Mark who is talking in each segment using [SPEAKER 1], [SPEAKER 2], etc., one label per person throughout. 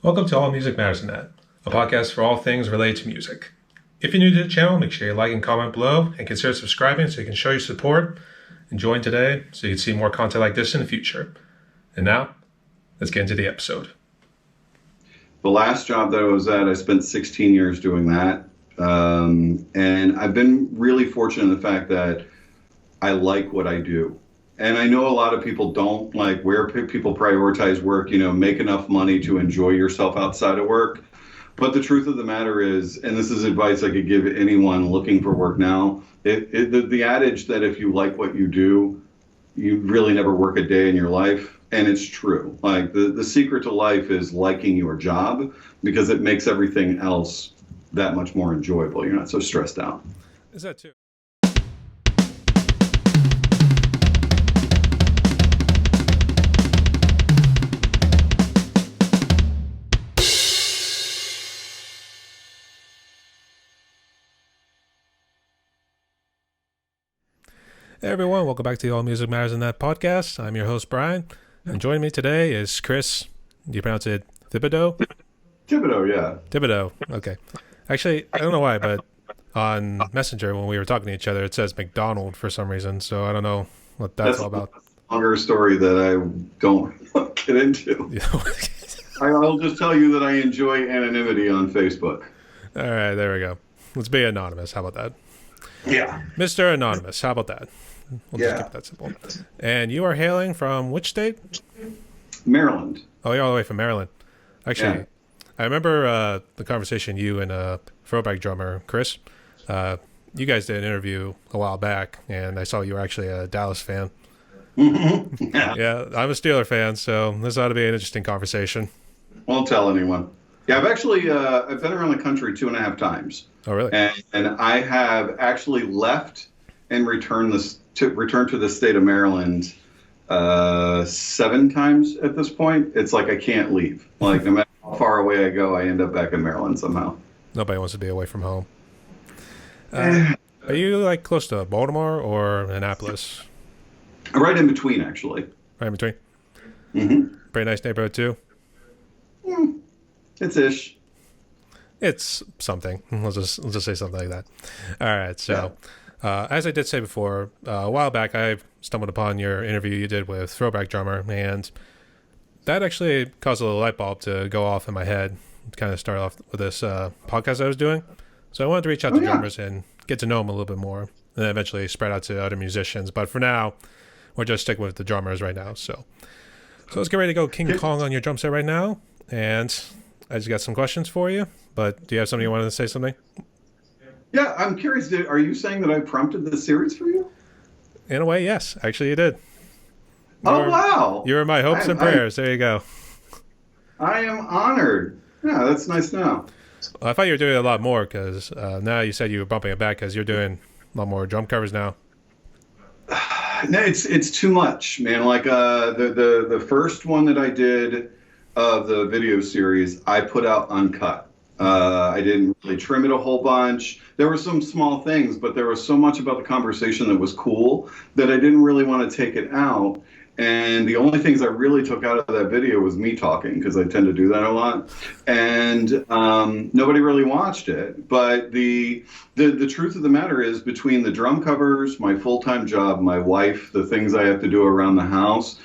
[SPEAKER 1] Welcome to All Music Matters in That, a podcast for all things related to music. If you're new to the channel, make sure you like and comment below and consider subscribing so you can show your support and join today so you can see more content like this in the future. And now, let's get into the episode.
[SPEAKER 2] The last job that I was at, I spent 16 years doing that. And I've been really fortunate in the fact that I like what I do. And I know a lot of people don't, like where people prioritize work, make enough money to enjoy yourself outside of work. But the truth of the matter is, and this is advice I could give anyone looking for work now, the adage that if you like what you do, you really never work a day in your life. And it's true. Like the secret to life is liking your job because it makes everything else that much more enjoyable. You're not so stressed out.
[SPEAKER 1] Is that too? Hey everyone, welcome back to the All Music Matters in That podcast. I'm your host, Brian, and joining me today is Chris. Do you pronounce it Thibodeau?
[SPEAKER 2] Thibodeau, yeah.
[SPEAKER 1] Thibodeau, okay. Actually, I don't know why, but on Messenger, when we were talking to each other, it says McDonald for some reason, so I don't know what that's all about.
[SPEAKER 2] A longer story that I don't get into. I'll just tell you that I enjoy anonymity on Facebook.
[SPEAKER 1] All right, there we go. Let's be anonymous. How about that?
[SPEAKER 2] Yeah.
[SPEAKER 1] Mr. Anonymous, how about that? We'll just keep it that simple. And you are hailing from which state?
[SPEAKER 2] Maryland.
[SPEAKER 1] Oh, you're all the way from Maryland. Actually, yeah. I remember the conversation you and throwback drummer, Chris. You guys did an interview a while back, and I saw you were actually a Dallas fan.
[SPEAKER 2] Mm-hmm.
[SPEAKER 1] Yeah, I'm a Steeler fan, so this ought to be an interesting conversation.
[SPEAKER 2] Won't tell anyone. Yeah, I've actually I've been around the country 2.5 times.
[SPEAKER 1] Oh, really?
[SPEAKER 2] And I have actually left and returned to the state of Maryland 7 times at this point. It's like I can't leave. Like no matter how far away I go, I end up back in Maryland somehow.
[SPEAKER 1] Nobody wants to be away from home. Are you like close to Baltimore or Annapolis?
[SPEAKER 2] Right in between, actually.
[SPEAKER 1] Right in between.
[SPEAKER 2] Mm-hmm.
[SPEAKER 1] Pretty nice neighborhood too.
[SPEAKER 2] It's ish.
[SPEAKER 1] It's something. Let's just say something like that. All right. So, as I did say before, a while back, I stumbled upon your interview you did with Throwback Drummer, and that actually caused a little light bulb to go off in my head. To kind of start off with this podcast I was doing. So I wanted to reach out to drummers and get to know them a little bit more, and then eventually spread out to other musicians. But for now, we're just sticking with the drummers right now. So let's get ready to go King Kong on your drum set right now, and I just got some questions for you. But do you have something you wanted to say something?
[SPEAKER 2] Yeah, I'm curious. Are you saying that I prompted this series for you?
[SPEAKER 1] In a way, yes. Actually, you did.
[SPEAKER 2] Wow.
[SPEAKER 1] You were my hopes and prayers. There you go.
[SPEAKER 2] I am honored. Yeah, that's nice to know.
[SPEAKER 1] Well, I thought you were doing a lot more because now you said you were bumping it back because you're doing a lot more drum covers now.
[SPEAKER 2] No, it's too much, man. Like the first one that I did of the video series, I put out uncut. I didn't really trim it a whole bunch. There were some small things, but there was so much about the conversation that was cool that I didn't really want to take it out. And the only things I really took out of that video was me talking, because I tend to do that a lot. And nobody really watched it. But the truth of the matter is, between the drum covers, my full-time job, my wife, the things I have to do around the house,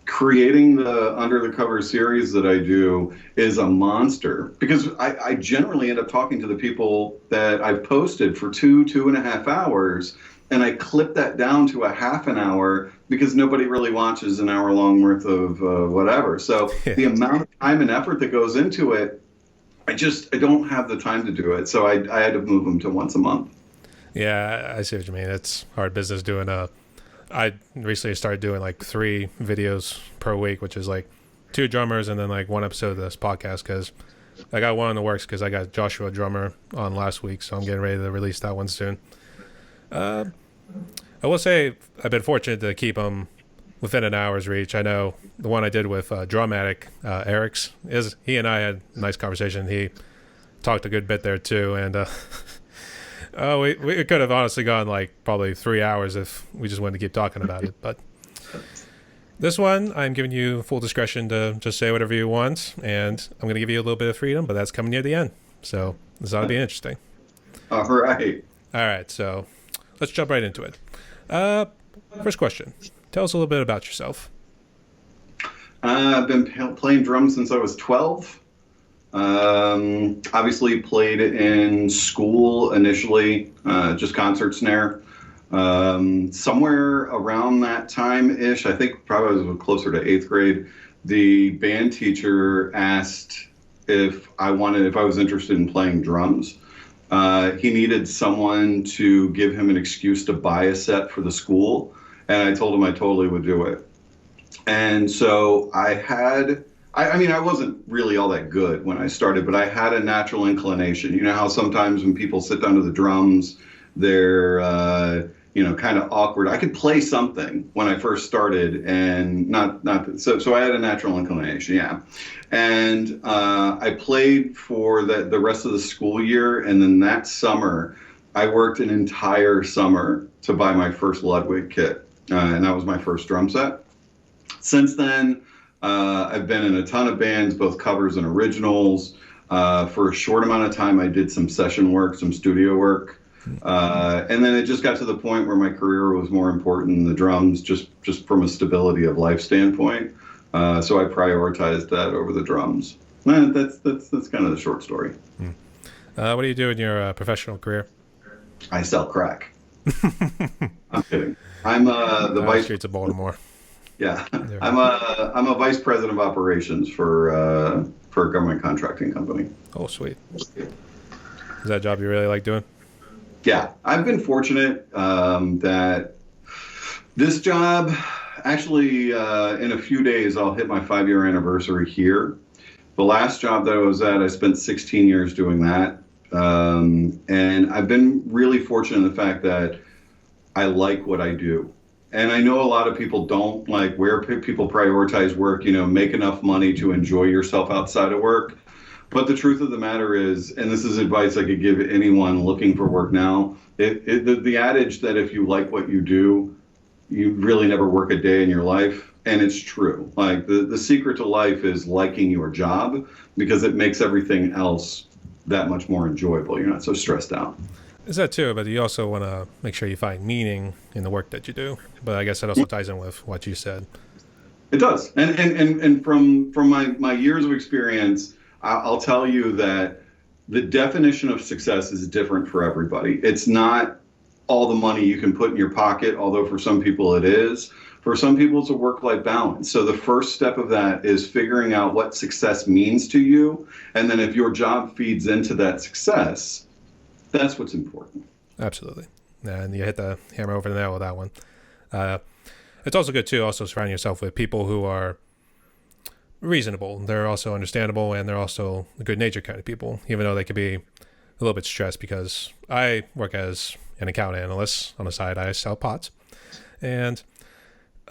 [SPEAKER 2] creating the Under the Cover series that I do is a monster, because I generally end up talking to the people that I've posted for 2.5 hours, and I clip that down to a half an hour because nobody really watches an hour long worth of whatever. So the amount of time and effort that goes into it, I don't have the time to do it. So I had to move them to once a month.
[SPEAKER 1] Yeah, I see what you mean. It's hard business doing I recently started doing like 3 videos per week, which is like 2 drummers and then like 1 episode of this podcast, because I got one in the works because I got Joshua Drummer on last week, so I'm getting ready to release that one soon. I will say I've been fortunate to keep them within an hour's reach. I know the one I did with Drum Addict, Eric's, he and I had a nice conversation. He talked a good bit there too, and we could have honestly gone like probably 3 hours if we just wanted to keep talking about it. But This one, I'm giving you full discretion to just say whatever you want, and I'm going to give you a little bit of freedom, but that's coming near the end. So this ought to be interesting.
[SPEAKER 2] All right.
[SPEAKER 1] All right, so let's jump right into it. First question. Tell us a little bit about yourself.
[SPEAKER 2] I've been playing drums since I was 12. Obviously played in school initially, just concert snare. Somewhere around that time-ish, I think probably was closer to 8th grade, the band teacher asked if I was interested in playing drums. He needed someone to give him an excuse to buy a set for the school, and I told him I totally would do it. And so I mean, I wasn't really all that good when I started, but I had a natural inclination. You know how sometimes when people sit down to the drums, they're, kind of awkward. I could play something when I first started, and so I had a natural inclination, yeah. And I played for the rest of the school year, and then that summer, I worked an entire summer to buy my first Ludwig kit, and that was my first drum set. Since then, I've been in a ton of bands, both covers and originals. For a short amount of time, I did some session work, some studio work. And then it just got to the point where my career was more important than the drums, just from a stability of life standpoint. So I prioritized that over the drums. That's kind of the short story.
[SPEAKER 1] What do you do in your professional career?
[SPEAKER 2] I sell crack. I'm kidding. I'm the vice
[SPEAKER 1] streets of Baltimore.
[SPEAKER 2] Yeah, I'm a vice president of operations for a government contracting company.
[SPEAKER 1] Oh, sweet. Is that a job you really like doing?
[SPEAKER 2] Yeah, I've been fortunate that this job, actually, in a few days, I'll hit my 5-year anniversary here. The last job that I was at, I spent 16 years doing that. And I've been really fortunate in the fact that I like what I do. And I know a lot of people don't, like where people prioritize work, make enough money to enjoy yourself outside of work. But the truth of the matter is, and this is advice I could give anyone looking for work now, the adage that if you like what you do, you really never work a day in your life. And it's true. Like the secret to life is liking your job, because it makes everything else that much more enjoyable. You're not so stressed out.
[SPEAKER 1] Is that too, but you also want to make sure you find meaning in the work that you do. But I guess that also ties in with what you said.
[SPEAKER 2] It does. And from my years of experience, I'll tell you that the definition of success is different for everybody. It's not all the money you can put in your pocket, although for some people it is. For some people, it's a work-life balance. So the first step of that is figuring out what success means to you. And then if your job feeds into that success, that's what's important.
[SPEAKER 1] Absolutely. And you hit the hammer over the nail with that one. It's also good, too, also surrounding yourself with people who are reasonable. They're also understandable, and they're also the good-natured kind of people, even though they could be a little bit stressed, because I work as an account analyst. On the side, I sell pots. And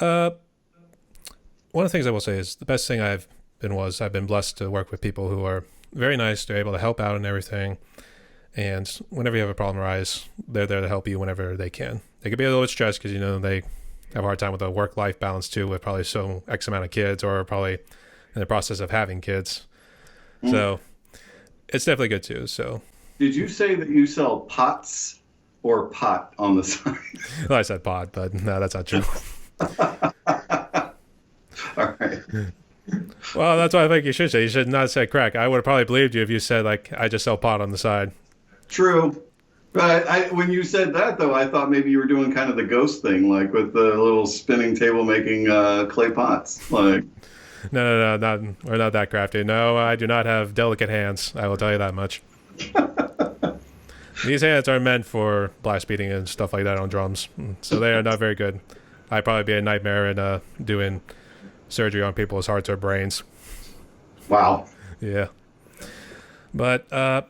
[SPEAKER 1] one of the things I will say is the best thing I've been blessed to work with people who are very nice. They're able to help out and everything. And whenever you have a problem arise, they're there to help you whenever they can. They could be a little bit stressed because, they have a hard time with the work-life balance too, with probably X amount of kids, or probably in the process of having kids. So it's definitely good too. So
[SPEAKER 2] did you say that you sell pots or pot on the side?
[SPEAKER 1] Well, I said pot, but no, that's not true.
[SPEAKER 2] All right.
[SPEAKER 1] Well, that's what I think you should say. You should not say crack. I would have probably believed you if you said, like, I just sell pot on the side. True.
[SPEAKER 2] But when you said that, though, I thought maybe you were doing kind of the ghost thing, like with the little spinning table making clay pots. Like,
[SPEAKER 1] No, we're not that crafty. No, I do not have delicate hands. I will tell you that much. These hands are meant for blast beating and stuff like that on drums, so they are not very good. I'd probably be a nightmare in doing surgery on people's hearts or brains.
[SPEAKER 2] Wow.
[SPEAKER 1] Yeah. But I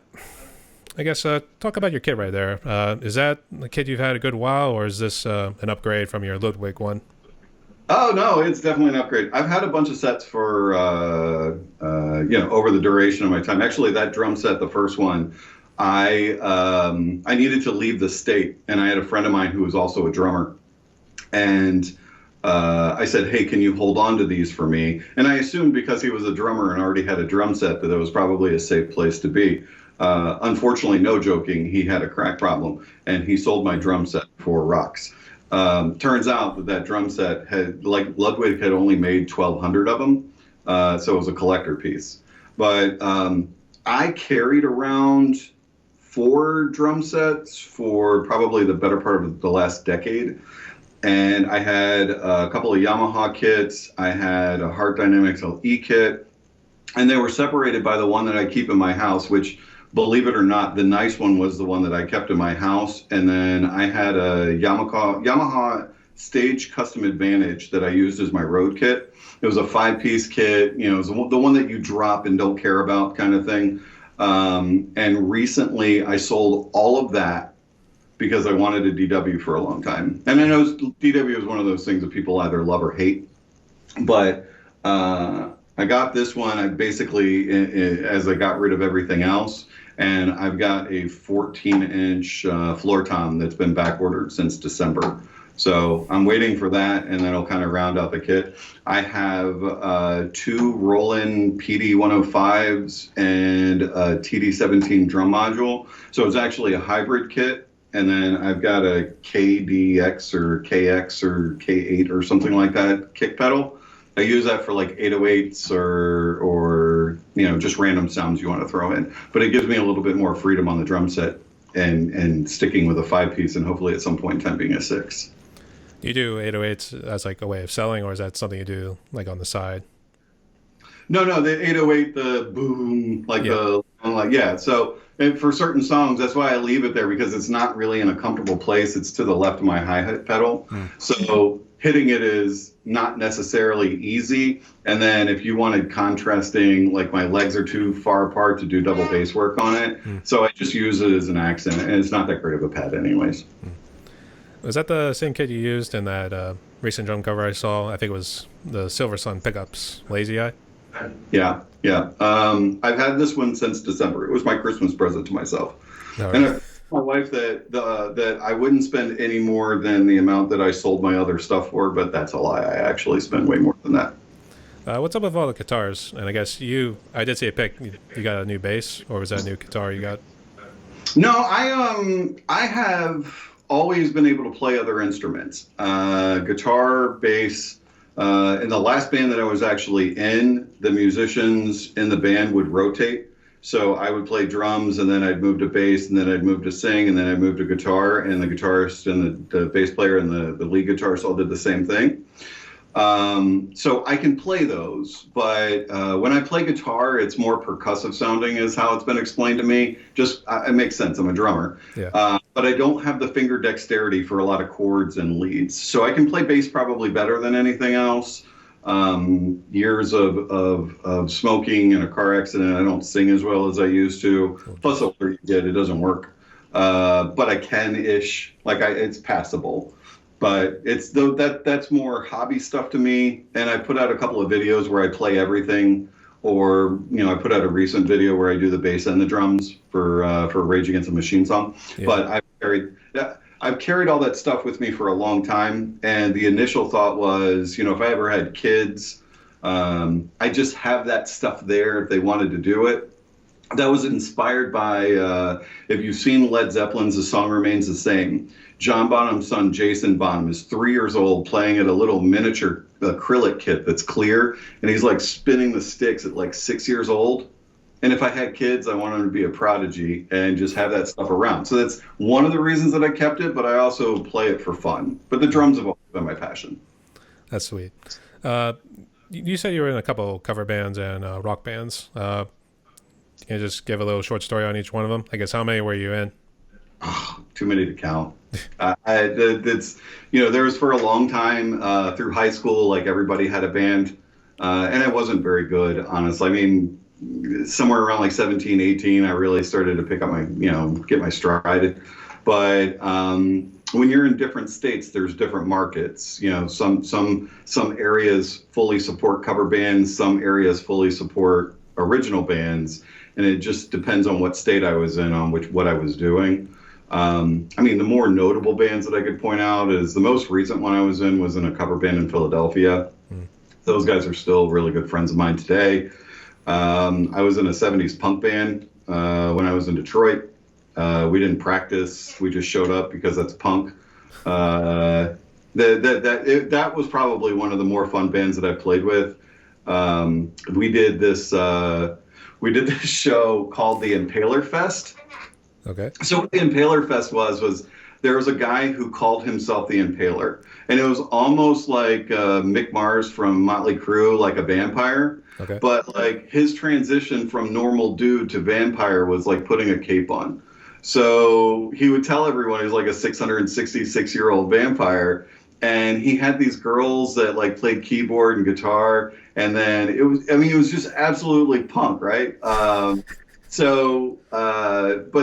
[SPEAKER 1] guess talk about your kit right there. Is that the kit you've had a good while, or is this an upgrade from your Ludwig one?
[SPEAKER 2] Oh, no, it's definitely an upgrade. I've had a bunch of sets for, over the duration of my time. Actually, that drum set, the first one, I needed to leave the state, and I had a friend of mine who was also a drummer. And I said, hey, can you hold on to these for me? And I assumed because he was a drummer and already had a drum set that it was probably a safe place to be. Unfortunately, no joking, he had a crack problem and he sold my drum set for rocks. Turns out that that drum set had, like, Ludwig had only made 1,200 of them, so it was a collector piece. But I carried around 4 drum sets for probably the better part of the last decade. And I had a couple of Yamaha kits. I had a Heart Dynamics LE kit. And they were separated by the one that I keep in my house, which, believe it or not, the nice one was the one that I kept in my house. And then I had a Yamaha Stage Custom Advantage that I used as my road kit. It was a 5-piece kit. You know, it was the one that you drop and don't care about kind of thing. And recently I sold all of that because I wanted a DW for a long time. And I know DW is one of those things that people either love or hate. But I got this one, I basically, as I got rid of everything else, and I've got a 14-inch floor tom that's been back ordered since December. So I'm waiting for that, and that'll kind of round out the kit. I have 2 Roland PD105s and a TD17 drum module. So it's actually a hybrid kit. And then I've got a KDX or KX or K8 or something like that kick pedal. I use that for like 808s or you know, just random sounds you want to throw in. But it gives me a little bit more freedom on the drum set and sticking with a 5-piece and hopefully at some point in time being a 6.
[SPEAKER 1] Do you do 808s as like a way of selling, or is that something you do like on the side?
[SPEAKER 2] No, the 808, the boom, like yeah. So and for certain songs, that's why I leave it there, because it's not really in a comfortable place. It's to the left of my hi-hat pedal. So hitting it is not necessarily easy. And then if you wanted contrasting, like my legs are too far apart to do double bass work on it. So I just use it as an accent, and it's not that great of a pad anyways.
[SPEAKER 1] Was that the same kit you used in that recent drum cover I saw? I think it was the Silver Sun Pickups Lazy Eye.
[SPEAKER 2] Yeah. I've had this one since December. It was my Christmas present to myself.
[SPEAKER 1] Right.
[SPEAKER 2] And I told my wife that I wouldn't spend any more than the amount that I sold my other stuff for, but that's a lie. I actually spend way more than that.
[SPEAKER 1] What's up with all the guitars? And I guess I did see a pic. You got a new bass, or was that a new guitar you got?
[SPEAKER 2] No, I have always been able to play other instruments, guitar, bass. In the last band that I was actually in, the musicians in the band would rotate. So I would play drums, and then I'd move to bass, and then I'd move to sing, and then I'd move to guitar, and the guitarist and the bass player and the lead guitarist all did the same thing. So I can play those, but when I play guitar, it's more percussive sounding is how it's been explained to me. Just, it makes sense. I'm a drummer.
[SPEAKER 1] Yeah.
[SPEAKER 2] But I don't have the finger dexterity for a lot of chords and leads. So I can play bass probably better than anything else. Years of smoking in a car accident, I don't sing as well as I used to. Plus, the older you get, it doesn't work. But I can-ish. It's passable. But that's more hobby stuff to me. And I put out a couple of videos where I play everything, or I put out a recent video where I do the bass and the drums for Rage Against the Machine song. Yeah. But I've carried all that stuff with me for a long time. And the initial thought was, if I ever had kids, I just have that stuff there if they wanted to do it. That was inspired by, if you've seen Led Zeppelin's The Song Remains the Same, John Bonham's son, Jason Bonham, is 3 years old playing at a little miniature acrylic kit that's clear, and he's like spinning the sticks at like 6 years old. And if I had kids, I wanted them to be a prodigy and just have that stuff around. So that's one of the reasons that I kept it, but I also play it for fun. But the drums have always been my passion.
[SPEAKER 1] That's sweet. You said you were in a couple cover bands and rock bands. Can you just give a little short story on each one of them? I guess how many were you in?
[SPEAKER 2] Too many to count. There was for a long time through high school, like everybody had a band, and I wasn't very good, honestly. I mean, somewhere around like 17, 18, I really started to pick up get my stride. But when you're in different states, there's different markets. Some areas fully support cover bands, some areas fully support original bands, and it just depends on what state I was in, on what I was doing. I mean, the more notable bands that I could point out is the most recent one I was in a cover band in Philadelphia.
[SPEAKER 1] Mm.
[SPEAKER 2] Those guys are still really good friends of mine today. I was in a 70s punk band when I was in Detroit. We didn't practice. We just showed up because that's punk. That was probably one of the more fun bands that I played with. We did this show called the Impaler Fest.
[SPEAKER 1] Okay.
[SPEAKER 2] So what the Impaler Fest was there was a guy who called himself the Impaler, and it was almost like Mick Mars from Motley Crue, like a vampire.
[SPEAKER 1] Okay.
[SPEAKER 2] But like his transition from normal dude to vampire was like putting a cape on. So he would tell everyone he's like a 666-year-old vampire, and he had these girls that like played keyboard and guitar, and then it was just absolutely punk, right? But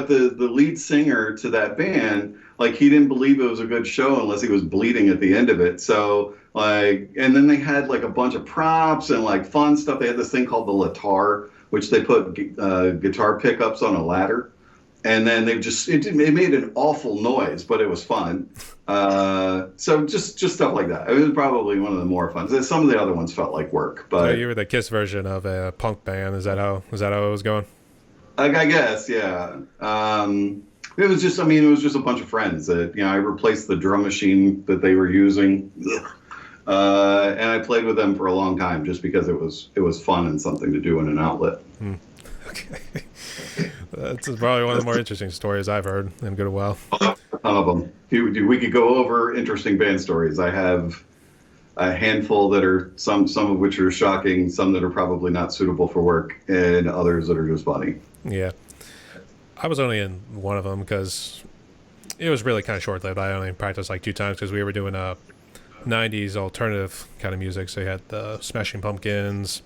[SPEAKER 2] the lead singer to that band, like he didn't believe it was a good show unless he was bleeding at the end of it. So like, and then they had like a bunch of props and like fun stuff. They had this thing called the latar, which they put guitar pickups on a ladder, and then it made an awful noise, but it was fun. So just stuff like that. It was probably one of the more fun. Some of the other ones felt like work,
[SPEAKER 1] So
[SPEAKER 2] but
[SPEAKER 1] you were the Kiss version of a punk band. Is that how it was going?
[SPEAKER 2] I guess, yeah. It was just, I mean, it was just a bunch of friends that, I replaced the drum machine that they were using. And I played with them for a long time just because it was fun and something to do in an outlet.
[SPEAKER 1] Okay. That's probably one of the more interesting stories I've heard in a good while.
[SPEAKER 2] A ton of them. We could go over interesting band stories. I have a handful that are some of which are shocking, some that are probably not suitable for work, and others that are just funny.
[SPEAKER 1] Yeah. I was only in one of them because it was really kind of short-lived. I only practiced like 2 times because we were doing 90s alternative kind of music. So you had the Smashing Pumpkins,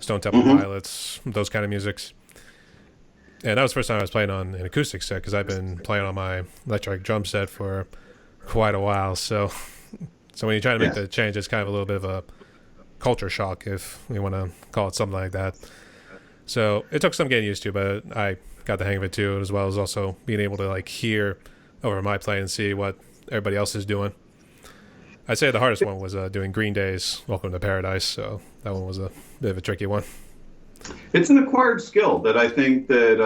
[SPEAKER 1] Stone Temple Pilots, those kind of musics. And that was the first time I was playing on an acoustic set because I've been playing on my electric drum set for quite a while. So when you try to make the change, it's kind of a little bit of a culture shock, if we want to call it something like that. So it took some getting used to, but I got the hang of it too, as well as also being able to like hear over my play and see what everybody else is doing. I'd say the hardest one was doing Green Day's Welcome to Paradise, so that one was a bit of a tricky one.
[SPEAKER 2] It's an acquired skill that I think that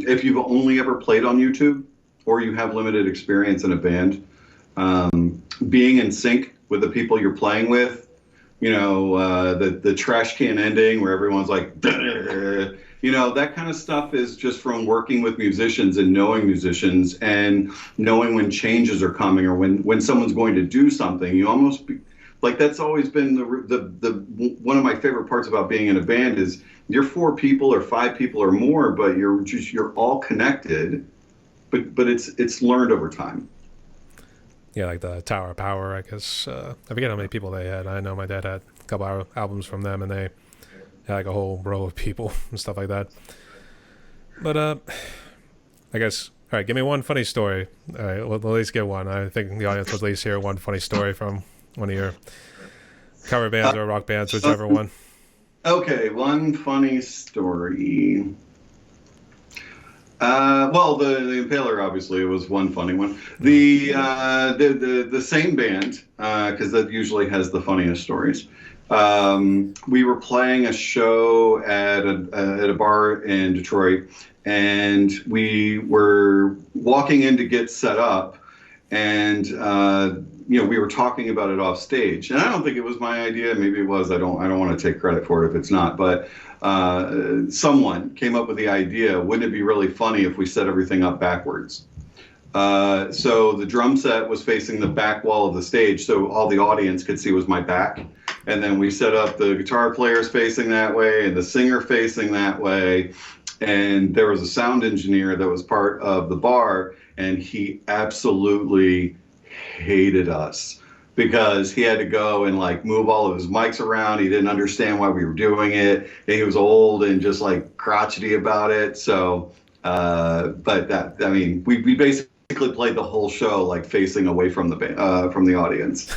[SPEAKER 2] if you've only ever played on YouTube or you have limited experience in a band, being in sync with the people you're playing with, the trash can ending where everyone's like, that kind of stuff is just from working with musicians and knowing musicians and knowing when changes are coming or when someone's going to do something. You almost like that's always been the one of my favorite parts about being in a band is you're 4 people or 5 people or more, but you're all connected, but it's learned over time.
[SPEAKER 1] Yeah, like the Tower of Power, I guess. I forget how many people they had. I know my dad had a couple albums from them, and they had like a whole row of people and stuff like that. But I guess, all right, give me one funny story. All right, we'll at least get one. I think the audience would at least hear one funny story from one of your cover bands or rock bands, whichever one.
[SPEAKER 2] Okay, one funny story. Well, the Impaler obviously was one funny one. The same band, because that usually has the funniest stories. We were playing a show at a bar in Detroit, and we were walking in to get set up, and we were talking about it off stage. And I don't think it was my idea. Maybe it was. I don't want to take credit for it if it's not. But someone came up with the idea. Wouldn't it be really funny if we set everything up backwards? So the drum set was facing the back wall of the stage, so all the audience could see was my back. And then we set up the guitar players facing that way and the singer facing that way. And there was a sound engineer that was part of the bar, and he absolutely hated us because he had to go and like move all of his mics around. He didn't understand why we were doing it. And he was old and just like crotchety about it. So, but that, I mean, we basically played the whole show like facing away from the audience.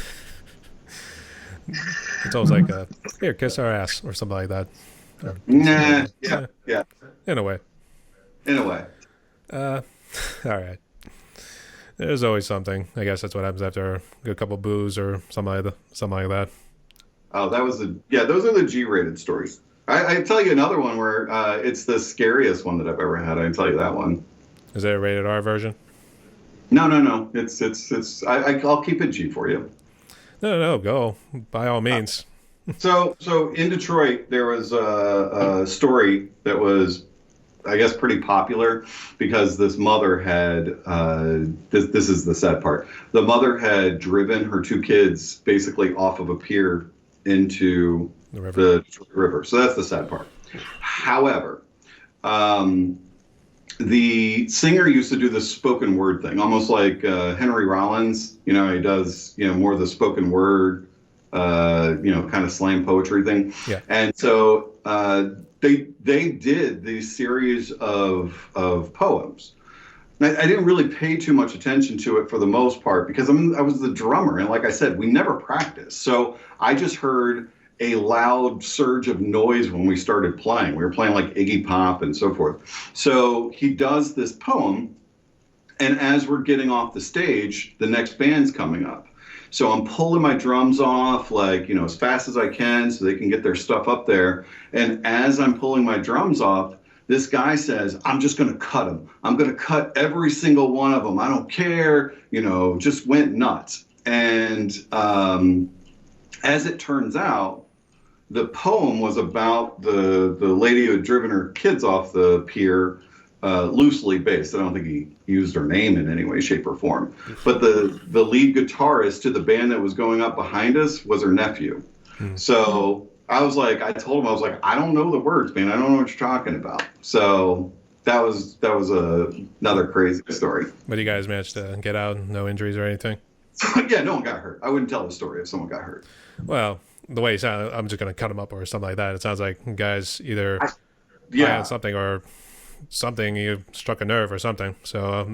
[SPEAKER 1] It's always like, here, kiss our ass or something like that.
[SPEAKER 2] Yeah.
[SPEAKER 1] In a way.
[SPEAKER 2] In a way.
[SPEAKER 1] All right. There's always something. I guess that's what happens after a couple booze or something like that.
[SPEAKER 2] Oh, that was those are the G-rated stories. I tell you another one where it's the scariest one that I've ever had. I can tell you that one.
[SPEAKER 1] Is there a rated R version?
[SPEAKER 2] No, no, no. I'll keep it G for you.
[SPEAKER 1] No, go by all means.
[SPEAKER 2] So in Detroit, there was a story that was, I guess, pretty popular because this mother had, this is the sad part. The mother had driven her two kids basically off of a pier into the river. So that's the sad part. However, the singer used to do this spoken word thing, almost like Henry Rollins. You know, he does, more of the spoken word, kind of slam poetry thing.
[SPEAKER 1] Yeah.
[SPEAKER 2] And so they did these series of poems. I didn't really pay too much attention to it for the most part because I was the drummer, and like I said, we never practiced. So I just heard a loud surge of noise when we started playing. We were playing like Iggy Pop and so forth. So he does this poem, and as we're getting off the stage, the next band's coming up. So I'm pulling my drums off as fast as I can so they can get their stuff up there. And as I'm pulling my drums off, this guy says, I'm just going to cut them. I'm going to cut every single one of them. I don't care, just went nuts. And as it turns out, the poem was about the lady who had driven her kids off the pier, loosely based. I don't think he used her name in any way, shape, or form. But the lead guitarist to the band that was going up behind us was her nephew. So I told him, I don't know the words, man. I don't know what you're talking about. So that was another crazy story.
[SPEAKER 1] But you guys managed to get out, no injuries or anything?
[SPEAKER 2] Yeah, no one got hurt. I wouldn't tell the story if someone got hurt.
[SPEAKER 1] Well, the way you sound, I'm just going to cut them up or something like that. It sounds like guys either on something or something, you struck a nerve or something. So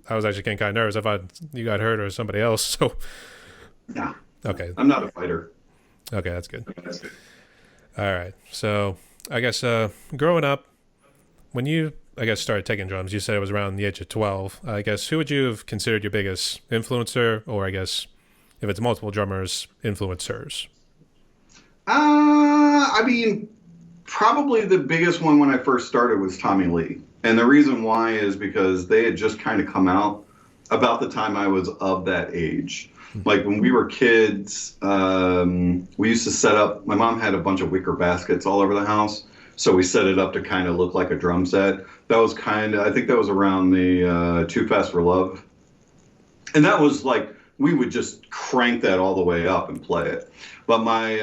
[SPEAKER 1] I was actually getting kind of nervous. I thought you got hurt or somebody else. So
[SPEAKER 2] yeah,
[SPEAKER 1] okay,
[SPEAKER 2] I'm not a fighter.
[SPEAKER 1] Okay, that's good. All right. So I guess growing up, when you started taking drums, you said it was around the age of 12. I guess who would you have considered your biggest influencer, or I guess if it's multiple drummers, influencers?
[SPEAKER 2] Probably the biggest one when I first started was Tommy Lee. And the reason why is because they had just kind of come out about the time I was of that age. Like when we were kids, we used to set up, my mom had a bunch of wicker baskets all over the house. So we set it up to kind of look like a drum set. That was I think that was around the Too Fast for Love. And that was like, we would just crank that all the way up and play it. But my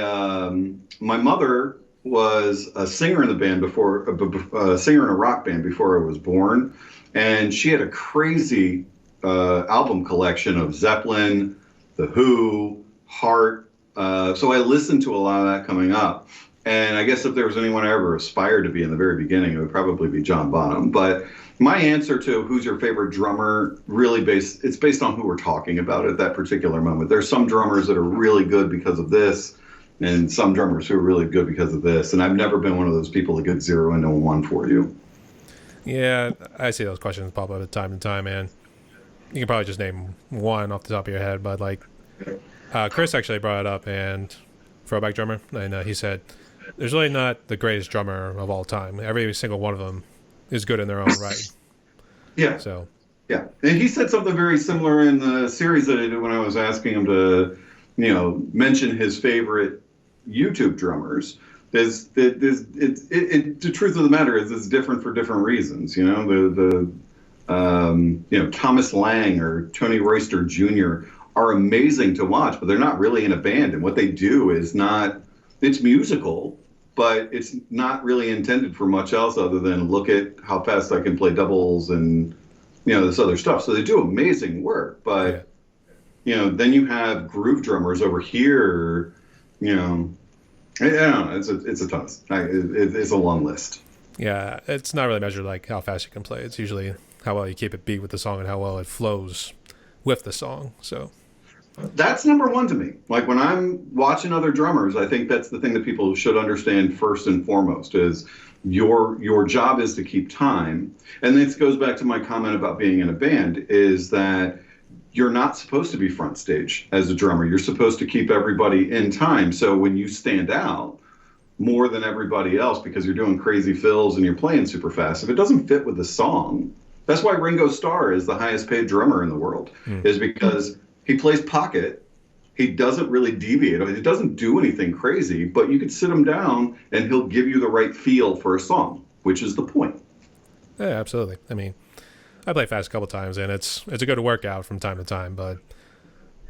[SPEAKER 2] mother was a singer in the band a singer in a rock band before I was born. And she had a crazy album collection of Zeppelin, The Who, Heart. So I listened to a lot of that coming up. And I guess if there was anyone I ever aspired to be in the very beginning, it would probably be John Bonham. But my answer to who's your favorite drummer it's based on who we're talking about at that particular moment. There's some drummers that are really good because of this, and some drummers who are really good because of this. And I've never been one of those people that could zero into one for you.
[SPEAKER 1] Yeah, I see those questions pop up at time to time, and you can probably just name one off the top of your head. But Chris actually brought it up, and throwback drummer, and he said there's really not the greatest drummer of all time. Every single one of them is good in their own right.
[SPEAKER 2] Yeah.
[SPEAKER 1] So.
[SPEAKER 2] Yeah, and he said something very similar in the series that I did when I was asking him to, mention his favorite YouTube drummers. The truth of the matter is it's different for different reasons. Thomas Lang or Tony Royster Jr. are amazing to watch, but they're not really in a band, and what they do is it's musical, but it's not really intended for much else other than look at how fast I can play doubles and this other stuff. So they do amazing work, but then you have groove drummers over here. I don't know. It's a ton. It's a long list.
[SPEAKER 1] Yeah, it's not really measured like how fast you can play. It's usually how well you keep it beat with the song and how well it flows with the song. So
[SPEAKER 2] that's number one to me. Like when I'm watching other drummers, I think that's the thing that people should understand first and foremost is your job is to keep time. And this goes back to my comment about being in a band is that you're not supposed to be front stage as a drummer. You're supposed to keep everybody in time. So when you stand out more than everybody else because you're doing crazy fills and you're playing super fast, if it doesn't fit with the song, that's why Ringo Starr is the highest paid drummer in the world, is because he plays pocket. He doesn't really deviate. I mean, he doesn't do anything crazy, but you can sit him down and he'll give you the right feel for a song, which is the point.
[SPEAKER 1] Yeah, absolutely. I mean, I play fast a couple times, and it's a good workout from time to time, but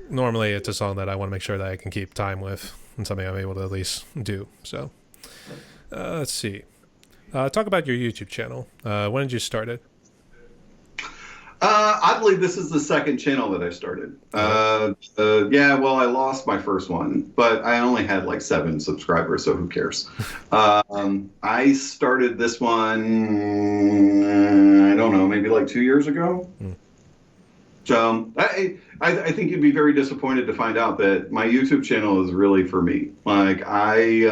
[SPEAKER 1] normally it's a song that I want to make sure that I can keep time with and something I'm able to at least do. So let's see. Talk about your YouTube channel. When did you start it?
[SPEAKER 2] I believe this is the second channel that I started. Yeah, well, I lost my first one, but I only had like 7 subscribers, so who cares? I started this one, I don't know, maybe like 2 years ago. So I think you'd be very disappointed to find out that my YouTube channel is really for me. Like I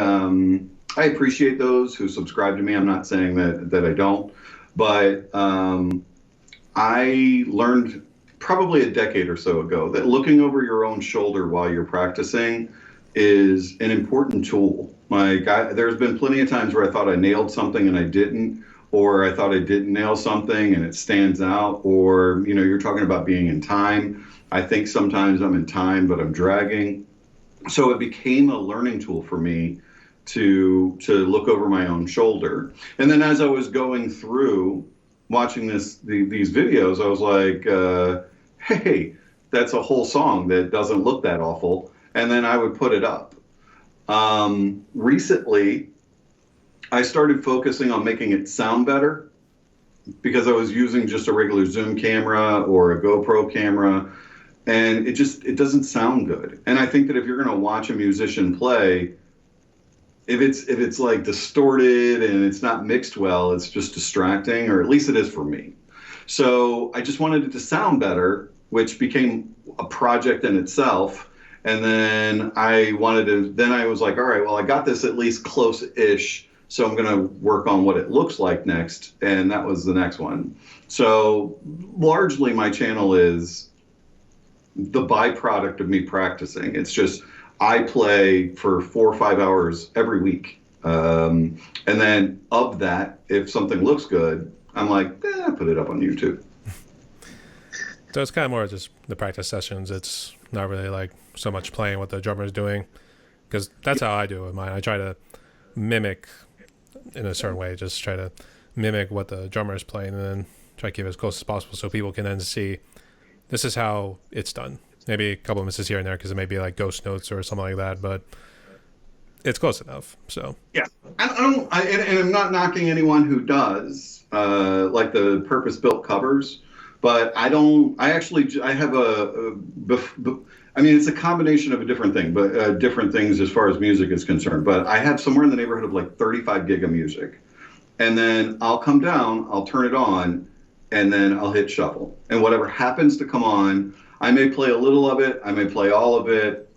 [SPEAKER 2] appreciate those who subscribe to me. I'm not saying that I don't, but I learned probably a decade or so ago that looking over your own shoulder while you're practicing is an important tool. Like there's been plenty of times where I thought I nailed something and I didn't, or I thought I didn't nail something and it stands out, or, you know, you're talking about being in time. I think sometimes I'm in time, but I'm dragging. So it became a learning tool for me to look over my own shoulder. And then as I was going through watching these videos, I was like, hey, that's a whole song that doesn't look that awful. And then I would put it up. Recently, I started focusing on making it sound better because I was using just a regular Zoom camera or a GoPro camera, and it doesn't sound good. And I think that if you're going to watch a musician play, if it's like distorted and it's not mixed well, it's just distracting, or at least it is for me. So I just wanted it to sound better, which became a project in itself. And then I was like, all right, well, I got this at least close-ish, so I'm going to work on what it looks like next. And that was the next one. So largely my channel is the byproduct of me practicing. It's just, I play for 4 or 5 hours every week. And then of that, if something looks good, I'm like, put it up on YouTube.
[SPEAKER 1] So it's kind of more just the practice sessions. It's not really like so much playing what the drummer is doing, because that's how I do it with mine. I try to mimic in a certain way, just try to mimic what the drummer is playing, and then try to keep it as close as possible so people can then see this is how it's done. Maybe a couple of misses here and there because it may be like ghost notes or something like that, but it's close enough. So
[SPEAKER 2] yeah, and I'm not knocking anyone who does like the purpose-built covers, but I have I mean, it's a combination of a different thing, but different things as far as music is concerned. But I have somewhere in the neighborhood of like 35 gig of music, and then I'll come down, I'll turn it on, and then I'll hit shuffle, and whatever happens to come on. I may play a little of it, I may play all of it,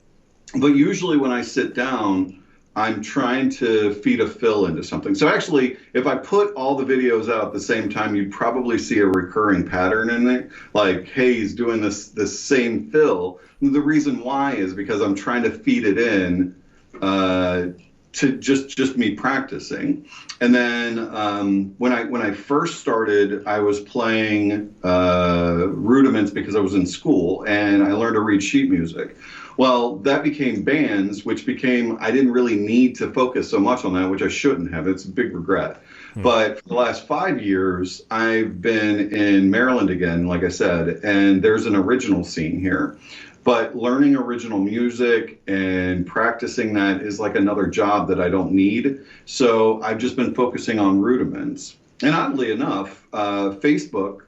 [SPEAKER 2] but usually when I sit down, I'm trying to feed a fill into something. So actually, if I put all the videos out at the same time, you'd probably see a recurring pattern in it. Like, hey, he's doing this same fill. And the reason why is because I'm trying to feed it in to just me practicing. And then when I first started, I was playing rudiments because I was in school and I learned to read sheet music. Well, that became bands, which became, I didn't really need to focus so much on that, which I shouldn't have. It's a big regret. But for the last 5 years, I've been in Maryland again, like I said, and there's an original scene here. But learning original music and practicing that is like another job that I don't need. So I've just been focusing on rudiments. And oddly enough, Facebook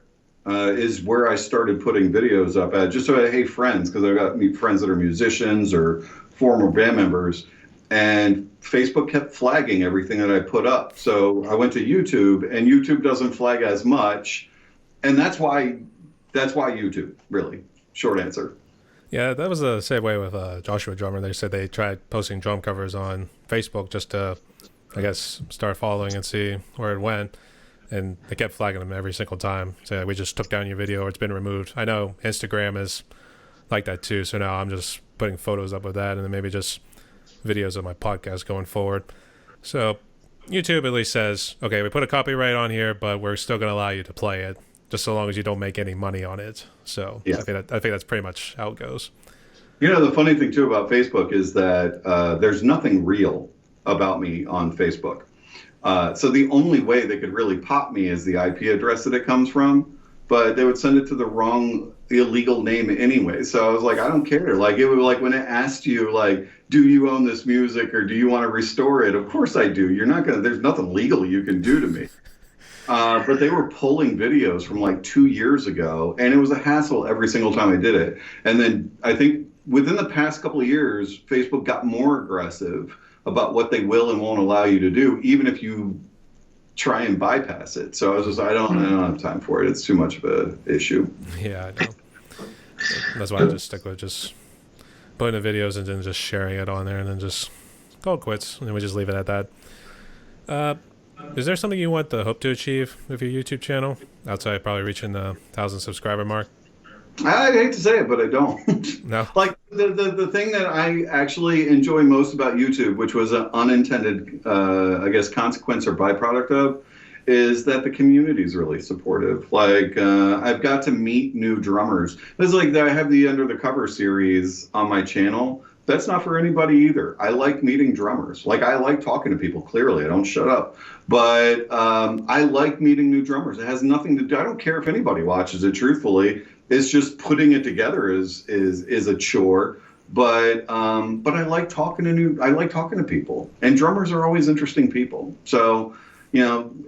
[SPEAKER 2] is where I started putting videos up at, just so I hey friends, because I've got friends that are musicians or former band members, and Facebook kept flagging everything that I put up. So I went to YouTube, and YouTube doesn't flag as much, and that's why YouTube, really. Short answer.
[SPEAKER 1] Yeah, that was the same way with Joshua Drummer. They said they tried posting drum covers on Facebook just to, I guess, start following and see where it went. and they kept flagging them every single time. So we just took down your video or it's been removed. I know Instagram is like that too. So now I'm just putting photos up with that, and then maybe just videos of my podcast going forward. So YouTube at least says, okay, we put a copyright on here, but we're still going to allow you to play it, just so long as you don't make any money on it. So
[SPEAKER 2] Yeah.
[SPEAKER 1] I think that's pretty much how it goes.
[SPEAKER 2] The funny thing too about Facebook is that there's nothing real about me on Facebook. So the only way they could really pop me is the IP address that it comes from, but they would send it to the wrong illegal name anyway. So I was like, I don't care. Like, it would, like, when it asked you, like, do you own this music or do you want to restore it? Of course I do. You're not there's nothing legal you can do to me. But they were pulling videos from like 2 years ago, and it was a hassle every single time I did it. And then I think within the past couple of years, Facebook got more aggressive about what they will and won't allow you to do, even if you try and bypass it. So I was just, I don't have time for it. It's too much of an issue.
[SPEAKER 1] Yeah, I know. That's why I just stick with just putting the videos and then just sharing it on there, and then just call it quits, and then we just leave it at that. Is there something you want to hope to achieve with your YouTube channel outside of probably reaching the 1,000 subscriber mark?
[SPEAKER 2] I hate to say it, but I don't.
[SPEAKER 1] No.
[SPEAKER 2] Like the thing that I actually enjoy most about YouTube, which was an unintended, I guess, consequence or byproduct of, is that the community is really supportive. Like, I've got to meet new drummers. It's like I have the Under the Cover series on my channel. That's not for anybody either. I like meeting drummers. Like, I like talking to people. Clearly, I don't shut up. But I like meeting new drummers. It has nothing to do. I don't care if anybody watches it. Truthfully, it's just putting it together is a chore. But I like talking to people. And drummers are always interesting people. So,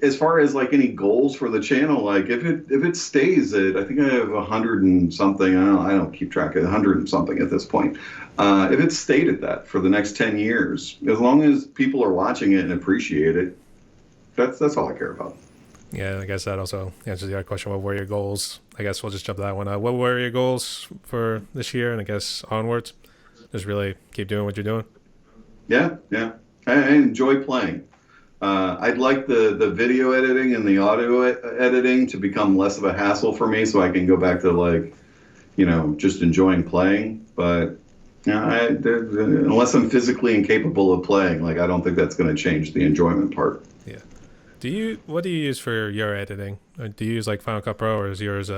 [SPEAKER 2] as far as like any goals for the channel, like if it stays at, I think I have 100 and something. I don't keep track of 100 and something at this point. If it stayed at that for the next 10 years, as long as people are watching it and appreciate it, that's all I care about.
[SPEAKER 1] Yeah, I guess that also answers the other question. What were your goals? I guess we'll just jump to that one. What were your goals for this year, and I guess onwards? Just really keep doing what you're doing.
[SPEAKER 2] Yeah. I enjoy playing. I'd like the video editing and the audio editing to become less of a hassle for me, so I can go back to just enjoying playing. But unless I'm physically incapable of playing, like, I don't think that's going to change the enjoyment part.
[SPEAKER 1] Yeah. What do you use for your editing? Do you use like Final Cut Pro, or is yours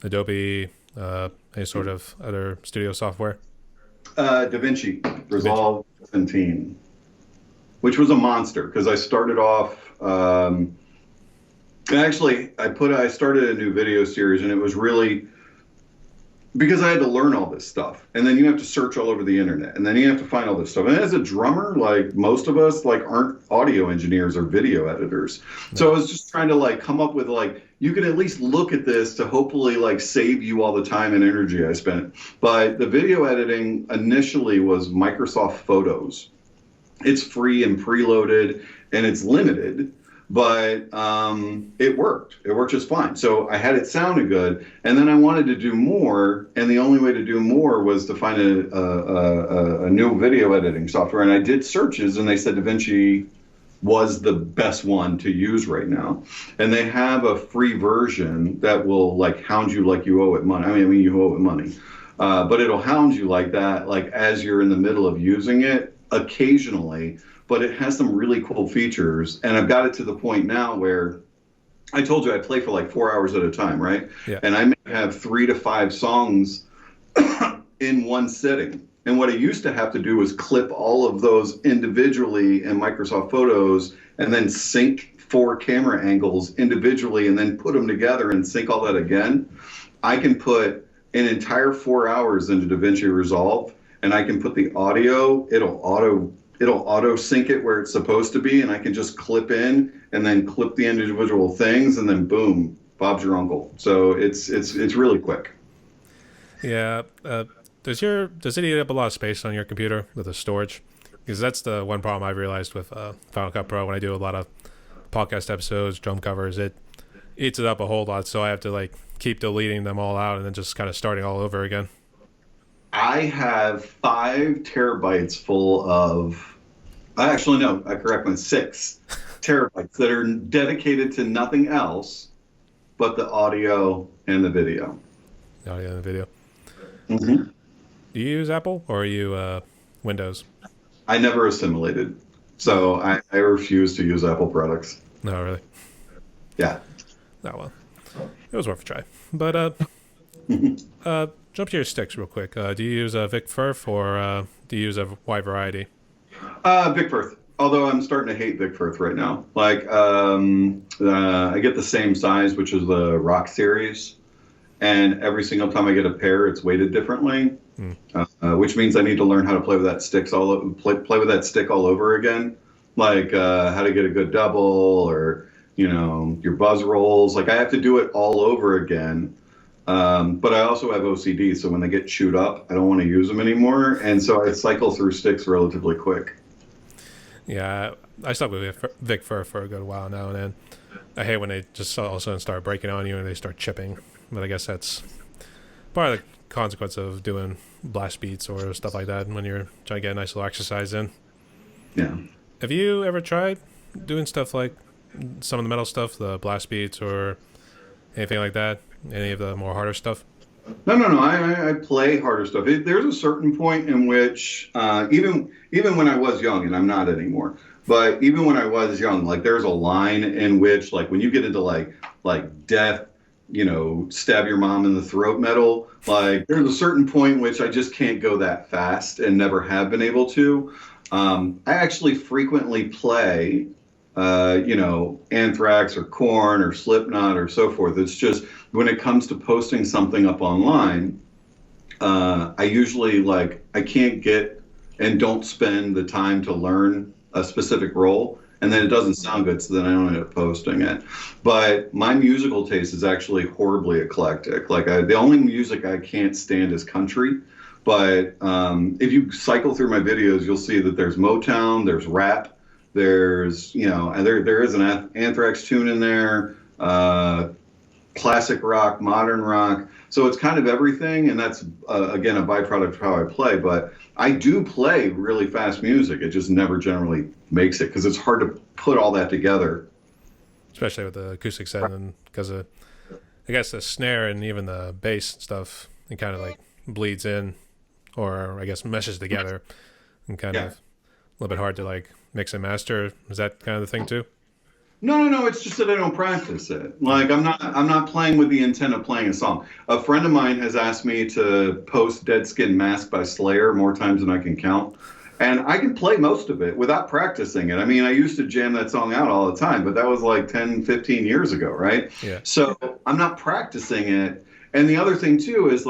[SPEAKER 1] Adobe, any sort of other studio software?
[SPEAKER 2] DaVinci Resolve 17, which was a monster because I started off. Actually, I started a new video series, and it was really because I had to learn all this stuff, and then you have to search all over the internet, and then you have to find all this stuff. And as a drummer, like most of us, like aren't audio engineers or video editors. No. So I was just trying to like come up with like, you can at least look at this to hopefully like save you all the time and energy I spent. But the video editing initially was Microsoft Photos. It's free and preloaded, and it's limited. But it worked. It worked just fine. So I had it sounded good, and then I wanted to do more, and the only way to do more was to find a new video editing software. And I did searches, and they said DaVinci was the best one to use right now. And they have a free version that will like hound you like you owe it money. I mean you owe it money, but it'll hound you like that, like as you're in the middle of using it occasionally. But it has some really cool features, and I've got it to the point now where I told you I play for like 4 hours at a time, right?
[SPEAKER 1] Yeah.
[SPEAKER 2] And I may have 3 to 5 songs in one sitting. And what I used to have to do was clip all of those individually in Microsoft Photos and then sync 4 camera angles individually and then put them together and sync all that again. I can put an entire 4 hours into DaVinci Resolve, and I can put the audio, it'll auto sync it where it's supposed to be, and I can just clip in and then clip the individual things, and then boom, Bob's your uncle. So it's really quick.
[SPEAKER 1] Yeah. Does it eat up a lot of space on your computer with the storage? Because that's the one problem I've realized with Final Cut Pro when I do a lot of podcast episodes, drum covers. It eats it up a whole lot, so I have to like keep deleting them all out and then just kind of starting all over again.
[SPEAKER 2] I have 5 terabytes full of. Actually, no, I correct myself. 6 terabytes that are dedicated to nothing else but the audio and the video.
[SPEAKER 1] The audio and the video.
[SPEAKER 2] Mm-hmm.
[SPEAKER 1] Do you use Apple or are you Windows?
[SPEAKER 2] I never assimilated, so I refuse to use Apple products.
[SPEAKER 1] No, really.
[SPEAKER 2] Yeah.
[SPEAKER 1] Oh well, it was worth a try. But jump to your sticks real quick. Do you use a Vic Firth or do you use a wide variety?
[SPEAKER 2] Vic Firth. Although I'm starting to hate Vic Firth right now. Like, I get the same size, which is the Rock series, and every single time I get a pair, it's weighted differently, which means I need to learn how to play with that play with that stick all over again, like how to get a good double or your buzz rolls. Like I have to do it all over again. But I also have OCD, so when they get chewed up, I don't want to use them anymore, and so I cycle through sticks relatively quick.
[SPEAKER 1] Yeah, I stuck with Vic Firth for a good while now, and then I hate when they just all of a sudden start breaking on you and they start chipping. But I guess that's part of the consequence of doing blast beats or stuff like that when you're trying to get a nice little exercise in.
[SPEAKER 2] Yeah.
[SPEAKER 1] Have you ever tried doing stuff like some of the metal stuff, the blast beats or anything like that? Any of the more harder stuff?
[SPEAKER 2] No. I play harder stuff. There's a certain point in which, even when I was young, and I'm not anymore, but even when I was young, like there's a line in which, like when you get into like death, stab your mom in the throat metal, like there's a certain point in which I just can't go that fast and never have been able to. I actually frequently play, Anthrax or Korn or Slipknot or so forth. It's just when it comes to posting something up online, I usually I can't get and don't spend the time to learn a specific role, and then it doesn't sound good, so then I don't end up posting it. But my musical taste is actually horribly eclectic. The only music I can't stand is country. But if you cycle through my videos, you'll see that there's Motown, there's rap, there's and there is an Anthrax tune in there, classic rock, modern rock. So it's kind of everything, and that's again a byproduct of how I play. But I do play really fast music. It just never generally makes it because it's hard to put all that together,
[SPEAKER 1] especially with the acoustic set, and because I guess the snare and even the bass stuff, it kind of bleeds in, or I guess meshes together, and kind of a little bit hard to mix and master. Is that kind of the thing too?
[SPEAKER 2] No. It's just that I don't practice it. I'm not playing with the intent of playing a song. A friend of mine has asked me to post Dead Skin Mask by Slayer more times than I can count. And I can play most of it without practicing it. I mean, I used to jam that song out all the time, but that was 10, 15 years ago, right?
[SPEAKER 1] Yeah.
[SPEAKER 2] So I'm not practicing it. And the other thing too is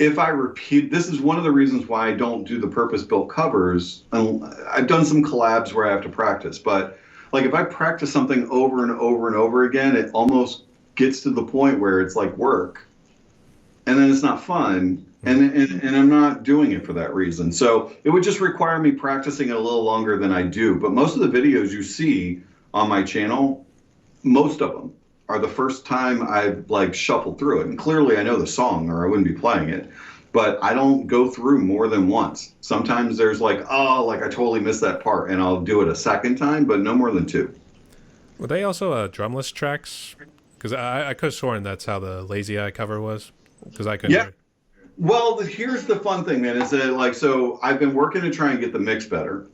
[SPEAKER 2] if I repeat, this is one of the reasons why I don't do the purpose-built covers. I've done some collabs where I have to practice, but if I practice something over and over and over again, it almost gets to the point where it's like work, and then it's not fun, and I'm not doing it for that reason. So it would just require me practicing it a little longer than I do. But most of the videos you see on my channel, most of them are the first time I've shuffled through it. And clearly I know the song or I wouldn't be playing it, but I don't go through more than once. Sometimes there's I totally missed that part and I'll do it a second time, but no more than two.
[SPEAKER 1] Were they also Drumless Tracks? Because I could have sworn that's how the Lazy Eye cover was. Because I couldn't hear it.
[SPEAKER 2] Well, here's the fun thing, man, is that so I've been working to try and get the mix better.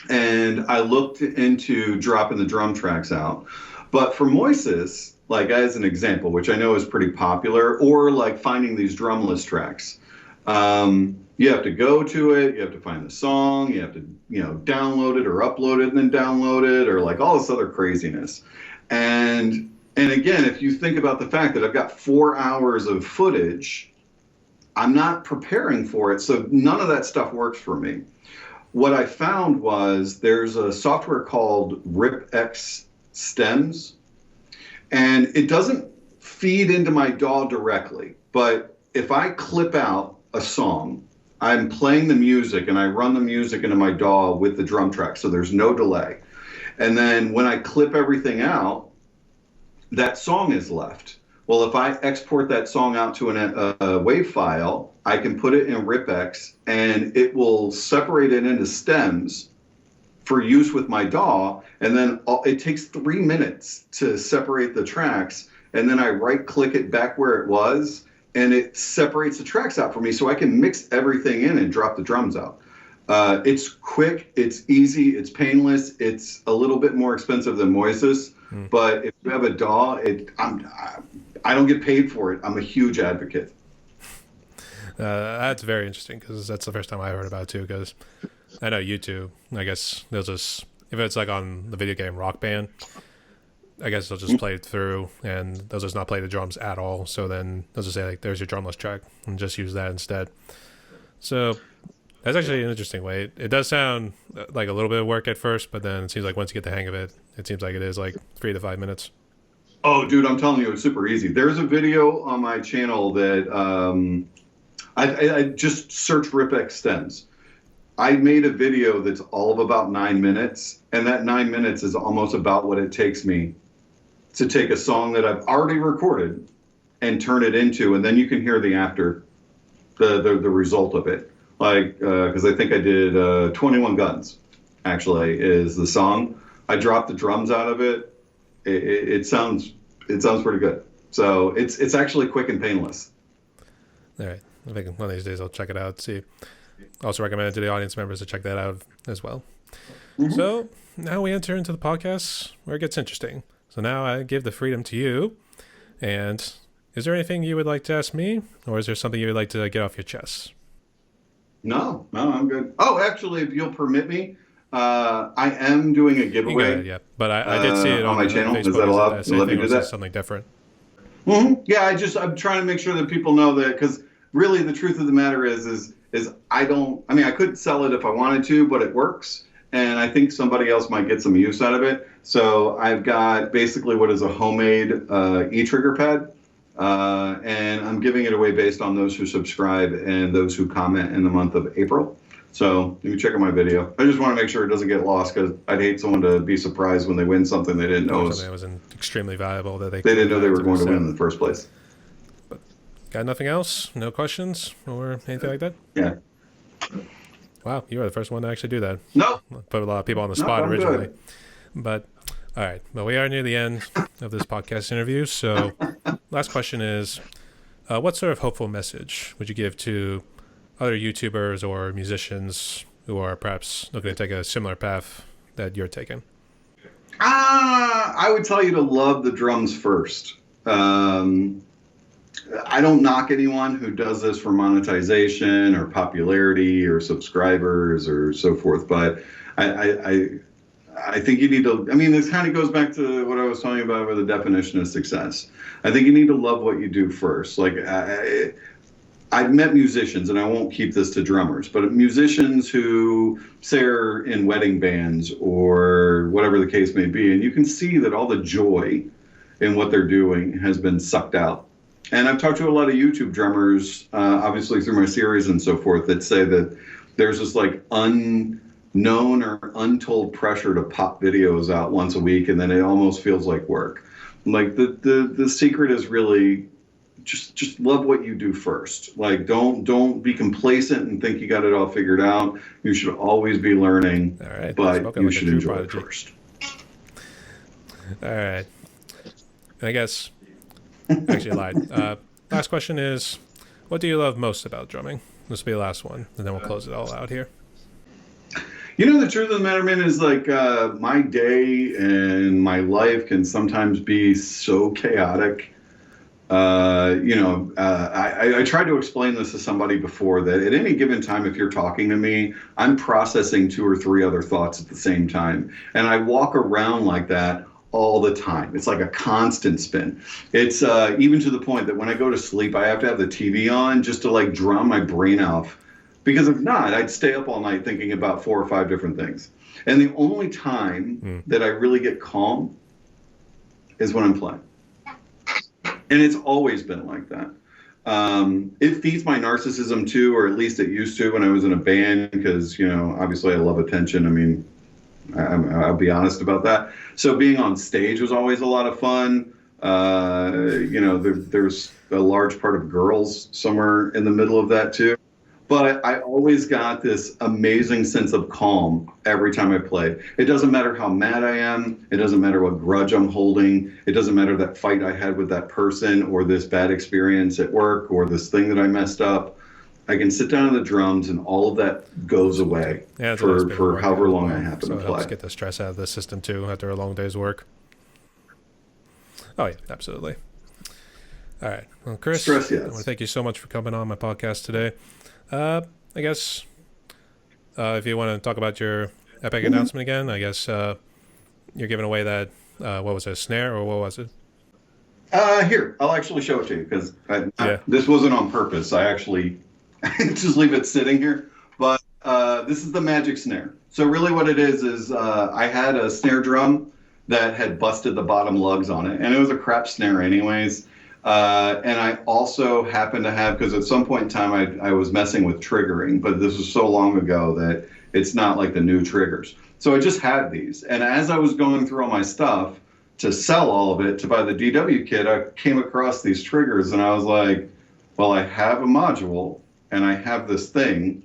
[SPEAKER 2] And I looked into dropping the drum tracks out. But for Moises, as an example, which I know is pretty popular, or finding these drumless tracks, you have to go to it, you have to find the song, you have to, download it or upload it and then download it, or all this other craziness. And again, if you think about the fact that I've got 4 hours of footage, I'm not preparing for it, so none of that stuff works for me. What I found was there's a software called RipX Stems, and it doesn't feed into my DAW directly, but if I clip out a song, I'm playing the music and I run the music into my DAW with the drum track, so there's no delay. And then when I clip everything out, that song is left. Well, if I export that song out to a WAV file, I can put it in RipX and it will separate it into stems for use with my DAW, and then it takes 3 minutes to separate the tracks, and then I right-click it back where it was, and it separates the tracks out for me so I can mix everything in and drop the drums out. It's quick, it's easy, it's painless, it's a little bit more expensive than Moises, but if you have a DAW, I don't get paid for it. I'm a huge advocate.
[SPEAKER 1] That's very interesting because that's the first time I heard about it too. Because I know YouTube, I guess they'll just, if it's like on the video game Rock Band, I guess they'll just play it through and they'll just not play the drums at all. So then they'll just say like, "There's your drumless track," and just use that instead. So that's actually an interesting way. It does sound like a little bit of work at first, but then it seems like once you get the hang of it, it seems like it is like 3 to 5 minutes.
[SPEAKER 2] Oh, dude, I'm telling you, it's super easy. There's a video on my channel that I just search Rip Extends. I made a video that's all of about 9 minutes, and that 9 minutes is almost about what it takes me to take a song that I've already recorded and turn it into, and then you can hear the result of it. Like, because I think I did 21 Guns, actually, is the song. I dropped the drums out of it. It sounds pretty good. So it's actually quick and painless.
[SPEAKER 1] All right. I think one of these days I'll check it out. See. Also recommend it to the audience members to check that out as well. Mm-hmm. So now we enter into the podcast where it gets interesting. So now I give the freedom to you. And is there anything you would like to ask me, or is there something you would like to get off your chest?
[SPEAKER 2] No, I'm good. Oh, actually, if you'll permit me, I am doing a giveaway.
[SPEAKER 1] Yeah, but I did see it
[SPEAKER 2] on my channel. Is that allowed? Let me do that.
[SPEAKER 1] Something different.
[SPEAKER 2] Mm-hmm. Yeah, I'm trying to make sure that people know that, because really the truth of the matter is I could sell it if I wanted to, but it works, and I think somebody else might get some use out of it. So I've got basically what is a homemade e-trigger pad. And I'm giving it away based on those who subscribe and those who comment in the month of April. So you can check out my video. I just want to make sure it doesn't get lost, because I'd hate someone to be surprised when they win something they didn't know
[SPEAKER 1] was extremely valuable that they
[SPEAKER 2] didn't know they were going to win in the first place.
[SPEAKER 1] But got nothing else? No questions or anything like that?
[SPEAKER 2] Yeah.
[SPEAKER 1] Wow, you were the first one to actually do that.
[SPEAKER 2] No.
[SPEAKER 1] Put a lot of people on the spot originally.
[SPEAKER 2] Good.
[SPEAKER 1] But all right, well, we are near the end of this podcast interview. So last question is, what sort of hopeful message would you give to other YouTubers or musicians who are perhaps looking to take a similar path that you're taking?
[SPEAKER 2] I would tell you to love the drums first. I don't knock anyone who does this for monetization or popularity or subscribers or so forth, but I think you need to, this kind of goes back to what I was talking about with the definition of success. I think you need to love what you do first. Like, I've met musicians, and I won't keep this to drummers, but musicians who say are in wedding bands or whatever the case may be, and you can see that all the joy in what they're doing has been sucked out. And I've talked to a lot of YouTube drummers, obviously through my series and so forth, that say that there's this like unknown or untold pressure to pop videos out once a week, and then it almost feels like work. Like the secret is really just love what you do first. Like don't be complacent and think you got it all figured out. You should always be learning,
[SPEAKER 1] all right,
[SPEAKER 2] but you should enjoy it first.
[SPEAKER 1] All right. And I guess actually I lied. Last question is, what do you love most about drumming? This will be the last one, and then we'll close it all out here.
[SPEAKER 2] You know, the truth of the matter, man, is like my day and my life can sometimes be so chaotic. I tried to explain this to somebody before, that at any given time, if you're talking to me, I'm processing 2 or 3 other thoughts at the same time. And I walk around like that all the time. It's like a constant spin. It's even to the point that when I go to sleep, I have to have the TV on just to like drown my brain off. Because if not, I'd stay up all night thinking about 4 or 5 different things. And the only time that I really get calm is when I'm playing. And it's always been like that. It feeds my narcissism too, or at least it used to when I was in a band, because, obviously I love attention. I'll be honest about that. So being on stage was always a lot of fun. There's a large part of girls somewhere in the middle of that too. But I always got this amazing sense of calm every time I play. It doesn't matter how mad I am. It doesn't matter what grudge I'm holding. It doesn't matter that fight I had with that person or this bad experience at work or this thing that I messed up. I can sit down on the drums and all of that goes away
[SPEAKER 1] Yeah, it's a nice bit of
[SPEAKER 2] for
[SPEAKER 1] work
[SPEAKER 2] however
[SPEAKER 1] as
[SPEAKER 2] long
[SPEAKER 1] well.
[SPEAKER 2] I happen
[SPEAKER 1] So
[SPEAKER 2] to
[SPEAKER 1] it helps
[SPEAKER 2] play.
[SPEAKER 1] get the stress out of the system too after a long day's work. Oh yeah, absolutely. All right. Well, Chris,
[SPEAKER 2] Stress,
[SPEAKER 1] I
[SPEAKER 2] yes.
[SPEAKER 1] want to thank you so much for coming on my podcast today. I guess if you want to talk about your Epic announcement again, I guess you're giving away that, what was it, a snare or what was it?
[SPEAKER 2] Here, I'll actually show it to you because
[SPEAKER 1] Yeah.
[SPEAKER 2] this wasn't on purpose. I actually just leave it sitting here. But this is the magic snare. So really what it is I had a snare drum that had busted the bottom lugs on it. And it was a crap snare anyways. And I also happened to have, because at some point in time I was messing with triggering, but this was so long ago that it's not like the new triggers. So I just had these. And as I was going through all my stuff to sell all of it, to buy the DW kit, I came across these triggers and I was like, well, I have a module and I have this thing,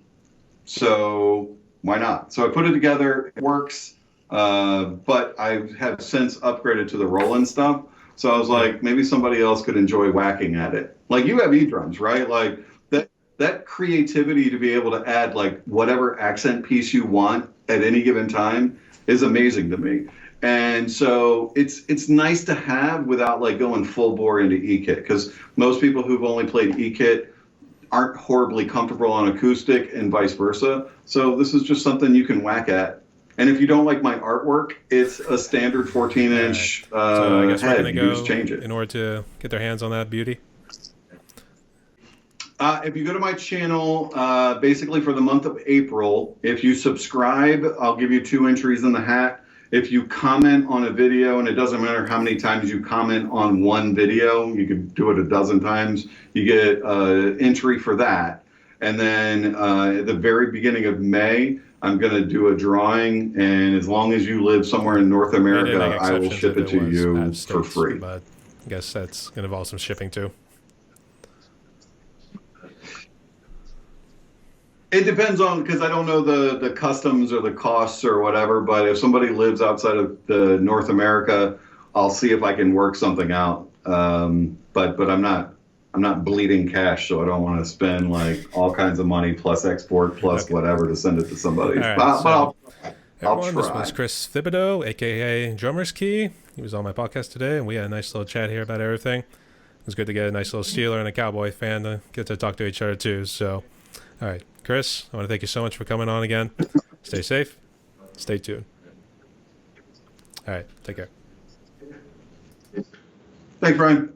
[SPEAKER 2] so why not? So I put it together, it works, but I have since upgraded to the Roland stuff. So I was like, maybe somebody else could enjoy whacking at it. Like you have E-drums, right? Like that creativity to be able to add like whatever accent piece you want at any given time is amazing to me. And so it's nice to have without like going full bore into E-kit, because most people who've only played E-kit aren't horribly comfortable on acoustic and vice versa. So this is just something you can whack at. And if you don't like my artwork, it's a standard 14-inch
[SPEAKER 1] So I guess we're
[SPEAKER 2] head.
[SPEAKER 1] going to
[SPEAKER 2] You
[SPEAKER 1] go
[SPEAKER 2] just change it.
[SPEAKER 1] in order to get their hands on that beauty.
[SPEAKER 2] If you go to my channel, basically for the month of April, if you subscribe, I'll give you 2 entries in the hat. If you comment on a video, and it doesn't matter how many times you comment on one video, you could do it a dozen times, you get an entry for that. And then at the very beginning of May, I'm going to do a drawing, and as long as you live somewhere in North America, I will ship it to you for free.
[SPEAKER 1] But I guess that's going to involve some shipping too.
[SPEAKER 2] It depends on, because I don't know the customs or the costs or whatever, but if somebody lives outside of the North America, I'll see if I can work something out. But I'm not bleeding cash, so I don't want to spend like all kinds of money plus export plus whatever to send it to somebody.
[SPEAKER 1] All right,
[SPEAKER 2] But I'll
[SPEAKER 1] everyone, this
[SPEAKER 2] try.
[SPEAKER 1] was Chris Thibodeau, aka Drummer's Key. He was on my podcast today, and we had a nice little chat here about everything. It was good to get a nice little Steeler and a Cowboy fan to get to talk to each other too. So, all right, Chris, I want to thank you so much for coming on again. Stay safe. Stay tuned. All right, take care.
[SPEAKER 2] Thanks, Brian.